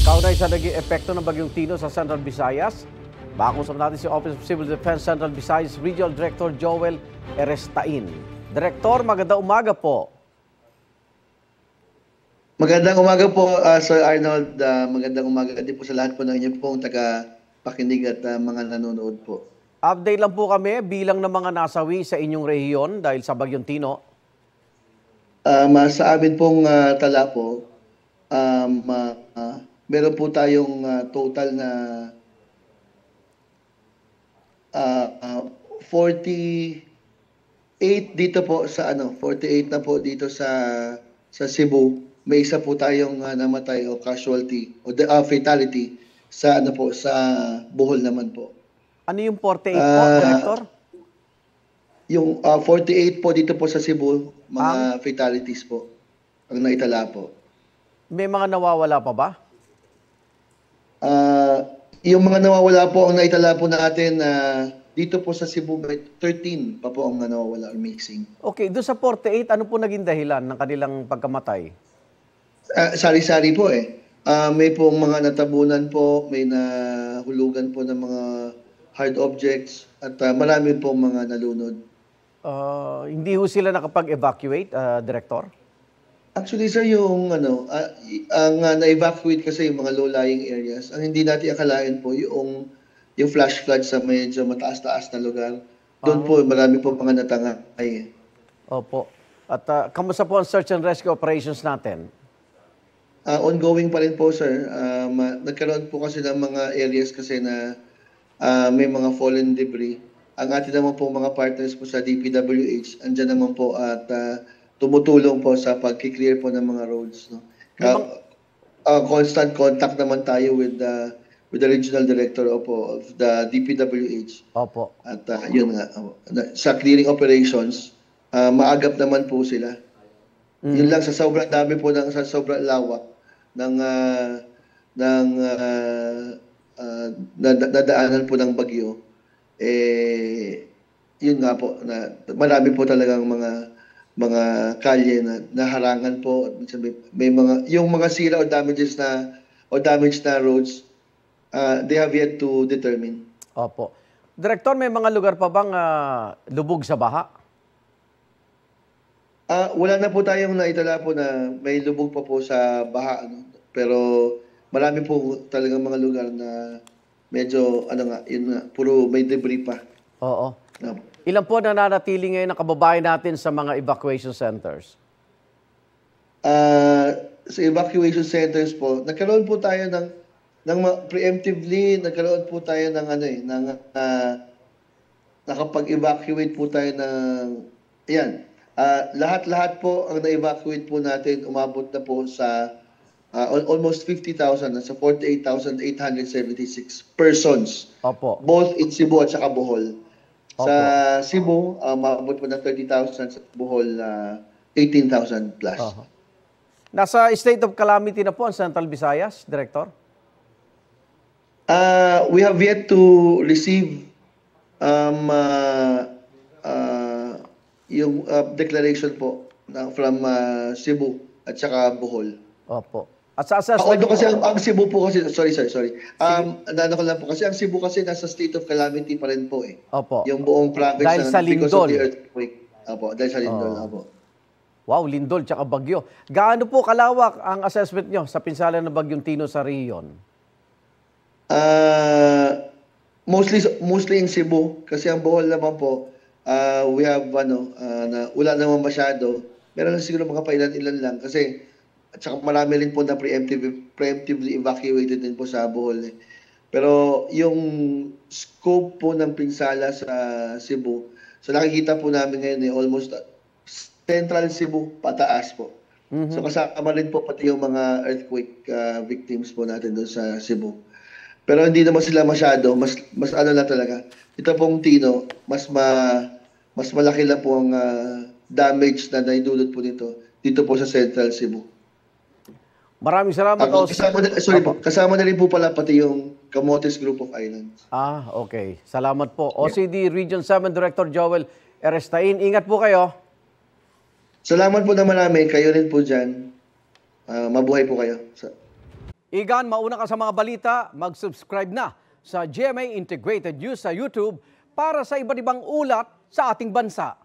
Kaunay sa naging epekto ng Bagyong Tino sa Central Visayas, makakusap natin si Office of Civil Defense Central Visayas Regional Director Joel Erestain. Director, magandang umaga po. Magandang umaga po, Sir Arnold. Magandang umaga din po sa lahat po ng inyo pong taga-pakinig at mga nanonood po. Update lang po kami bilang ng mga nasawi sa inyong rehiyon dahil sa Bagyong Tino. Sa amin pong tala po, meron po tayong total na 48 dito po sa 48 na po dito sa Cebu. May isa po tayong namatay o casualty o fatality sa sa Bohol naman po. Ano yung 48 po, Director? Yung 48 po dito po sa Cebu, mga fatalities po ang naitala po. May mga nawawala pa ba? Yung mga nawawala po ang naitala po natin dito po sa Cebu, may 13 pa po ang nawawala or missing. Okay, doon sa 48, ano po naging dahilan ng kanilang pagkamatay? Sari-sari po eh. May pong mga natabunan po, may nahulugan po ng mga hard objects at marami po mga nalunod. Hindi ho sila nakapag-evacuate, Director? Actually, sir, yung ang na-evacuate kasi yung mga low-lying areas. Ang hindi natin akalain po yung flash flood sa medyo mataas-taas na lugar. Doon po, marami po mga natangay. Opo. At kamusta po ang search and rescue operations natin? Ongoing pa rin po, sir. Nagkaroon po kasi ng mga areas kasi na may mga fallen debris. Ang atin naman po mga partners po sa DPWH, andyan naman po at tumutulong po sa pag-clear po ng mga roads. No? Constant contact naman tayo with the regional director of the DPWH. Opo. At yun nga, sa clearing operations, maagap naman po sila. Yun lang, sa sobrang dami po, sa sobrang lawak ng nadaanan po ng bagyo, yun nga po, marami po talagang mga kalye na naharangan po. May yung mga sira o damaged na roads, they have yet to determine. Opo. Director, may mga lugar pa bang lubog sa baha? Wala na po tayong naitala po na may lubog pa po sa baha. Pero marami po talagang mga lugar na medyo, puro may debris pa. Oo. Ilan po nananatili ngayon ang kababayan natin sa mga evacuation centers? Sa evacuation centers po, nagkaroon po tayo ng preemptively, nagkaroon po tayo ng nakapag-evacuate po tayo ng, lahat-lahat po ang na-evacuate po natin, umabot na po sa almost 50,000, nasa 48,876 persons. Opo. Both in Cebu at saka Bohol. Opo. Sa Cebu, maabot po ng 30,000, sa Bohol, 18,000 plus. Nasa state of calamity na po ang Central Visayas, Director? We have yet to receive yung declaration po from Cebu at saka Bohol. Opo. At sa assessment kasi ang Cebu po kasi, sorry. Ko lang po kasi ang Cebu kasi nasa state of calamity pa rin po eh. Opo. Yung buong province dahil sa because of lindol. the earthquake. Opo, dahil sa lindol. Opo. Wow, lindol tsaka bagyo. Gaano po kalawak ang assessment nyo sa pinsala ng Bagyong Tino sa rehiyon? Mostly in Cebu kasi ang Bohol naman po, we have wala naman masyado. Meron lang siguro mga pailan-ilan lang kasi at saka marami rin po na preemptively evacuated din po sa Bohol. Pero yung scope po ng pinsala sa Cebu, so nakikita po namin ngayon almost Central Cebu pataas po. So kasama rin po pati yung mga earthquake victims po natin doon sa Cebu. Pero hindi naman sila masyado, mas na talaga. Ito pong Tino, mas malaki lang po ang damage na naidulot po dito po sa Central Cebu. Maraming salamat. Kasama na rin po pala pati yung Camotes Group of Islands. Okay. Salamat po. OCD Region 7 Director Joel Erestain. Ingat po kayo. Salamat po na marami. Kayo rin po dyan. Mabuhay po kayo. Igan, mauna ka sa mga balita, mag-subscribe na sa GMA Integrated News sa YouTube para sa iba't ibang ulat sa ating bansa.